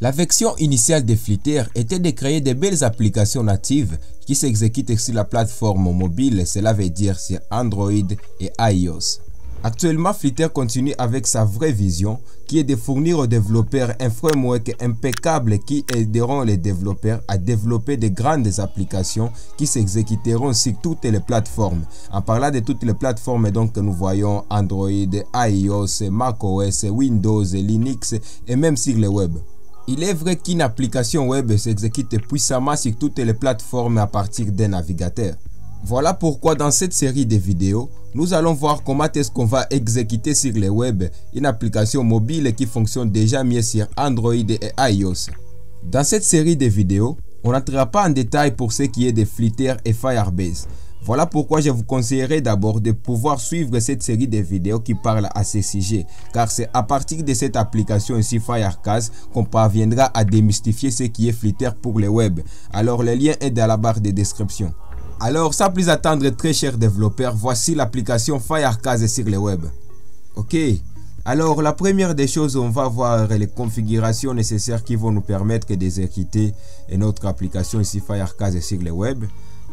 La version initiale de Flitter était de créer de belles applications natives qui s'exécutent sur la plateforme mobile, cela veut dire sur Android et iOS. Actuellement, Flitter continue avec sa vraie vision qui est de fournir aux développeurs un framework impeccable qui aideront les développeurs à développer de grandes applications qui s'exécuteront sur toutes les plateformes. En parlant de toutes les plateformes, donc nous voyons Android, iOS, macOS, Windows, Linux et même sur le web. Il est vrai qu'une application web s'exécute puissamment sur toutes les plateformes à partir d'un navigateur. Voilà pourquoi dans cette série de vidéos, nous allons voir comment est-ce qu'on va exécuter sur le web une application mobile qui fonctionne déjà mieux sur Android et iOS. Dans cette série de vidéos, on n'entrera pas en détail pour ce qui est de Flitter et Firebase. Voilà pourquoi je vous conseillerais d'abord de pouvoir suivre cette série de vidéos qui parlent à ce sujet, car c'est à partir de cette application ici Firecast qu'on parviendra à démystifier ce qui est Flitter pour le web. Alors le lien est dans la barre de description. Alors sans plus attendre très chers développeurs, voici l'application Firecast sur le web. Ok, alors la première des choses, on va voir les configurations nécessaires qui vont nous permettre d'exécuter notre application ici Firecast sur le web.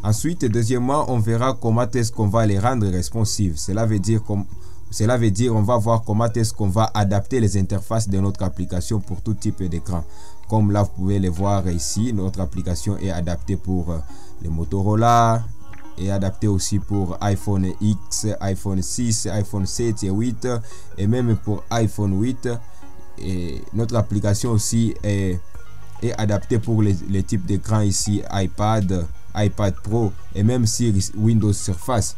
Ensuite, deuxièmement, on verra comment est-ce qu'on va les rendre responsives. Cela veut dire on va voir comment est-ce qu'on va adapter les interfaces de notre application pour tout type d'écran. Comme là, vous pouvez le voir ici, notre application est adaptée pour les Motorola, est adaptée aussi pour iPhone X, iPhone 6, iPhone 7 et 8 et même pour iPhone 8. Et notre application aussi est adaptée pour les types d'écran ici, iPad Pro et même sur Windows Surface.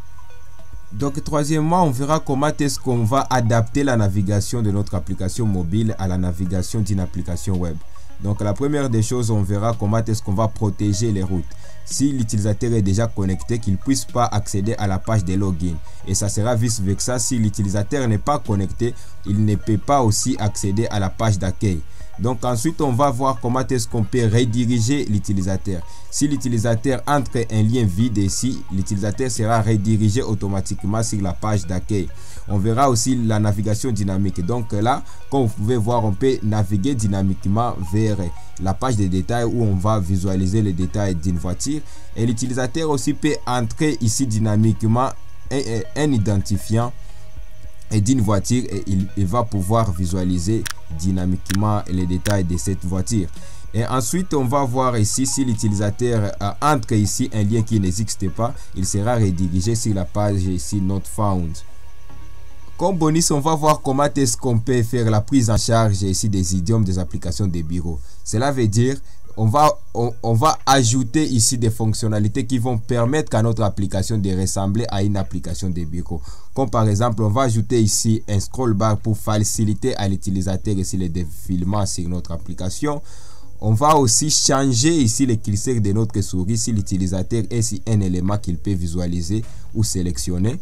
Donc troisièmement, on verra comment est-ce qu'on va adapter la navigation de notre application mobile à la navigation d'une application web. Donc la première des choses, on verra comment est-ce qu'on va protéger les routes. Si l'utilisateur est déjà connecté, qu'il ne puisse pas accéder à la page de login. Et ça sera vice versa, si l'utilisateur n'est pas connecté, il ne peut pas aussi accéder à la page d'accueil. Donc ensuite, on va voir comment est-ce qu'on peut rediriger l'utilisateur. Si l'utilisateur entre un lien vide ici, l'utilisateur sera redirigé automatiquement sur la page d'accueil. On verra aussi la navigation dynamique. Donc là, comme vous pouvez voir, on peut naviguer dynamiquement vers la page de détails où on va visualiser les détails d'une voiture. Et l'utilisateur aussi peut entrer ici dynamiquement un identifiant d'une voiture et il va pouvoir visualiser dynamiquement les détails de cette voiture. Et ensuite, on va voir ici si l'utilisateur entre ici un lien qui n'existe pas, il sera redirigé sur la page ici Not Found. Comme bonus, on va voir comment est-ce qu'on peut faire la prise en charge ici des idiomes des applications de bureau. Cela veut dire on va ajouter ici des fonctionnalités qui vont permettre à notre application de ressembler à une application de bureau. Comme par exemple, on va ajouter ici un scroll bar pour faciliter à l'utilisateur ici le défilement sur notre application. On va aussi changer ici le curseur de notre souris si l'utilisateur est ici un élément qu'il peut visualiser ou sélectionner.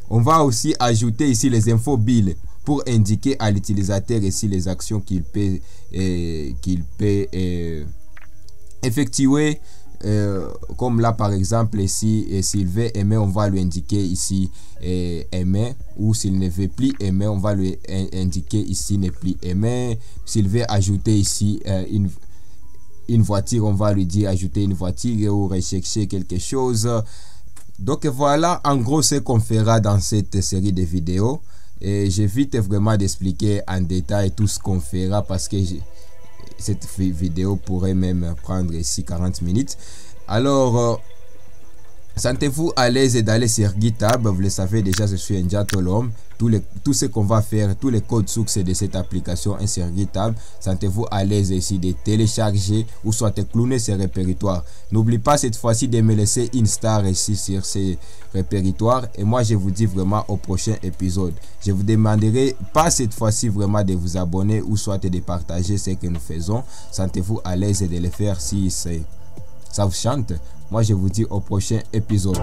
On va aussi ajouter ici les infos bill pour indiquer à l'utilisateur ici les actions qu'il peut effectuer, comme là par exemple ici s'il veut aimer, on va lui indiquer ici aimer, ou s'il ne veut plus aimer, on va lui indiquer ici ne plus aimer. S'il veut ajouter ici une voiture, on va lui dire ajouter une voiture ou rechercher quelque chose. Donc voilà en gros ce qu'on fera dans cette série de vidéos, et j'évite vraiment d'expliquer en détail tout ce qu'on fera parce que cette vidéo pourrait même prendre ici 40 minutes. Alors sentez-vous à l'aise d'aller sur GitHub. Vous le savez déjà, je suis un gentle homme. Tout ce qu'on va faire, tous les codes sources de cette application est sur GitHub. Sentez-vous à l'aise ici de télécharger ou soit de cloner ces répertoires. N'oublie pas cette fois-ci de me laisser une star ici sur ces répertoires. Et moi je vous dis vraiment au prochain épisode. Je vous demanderai pas cette fois-ci vraiment de vous abonner ou soit de partager ce que nous faisons. Sentez-vous à l'aise de le faire si ça vous chante. Moi je vous dis au prochain épisode.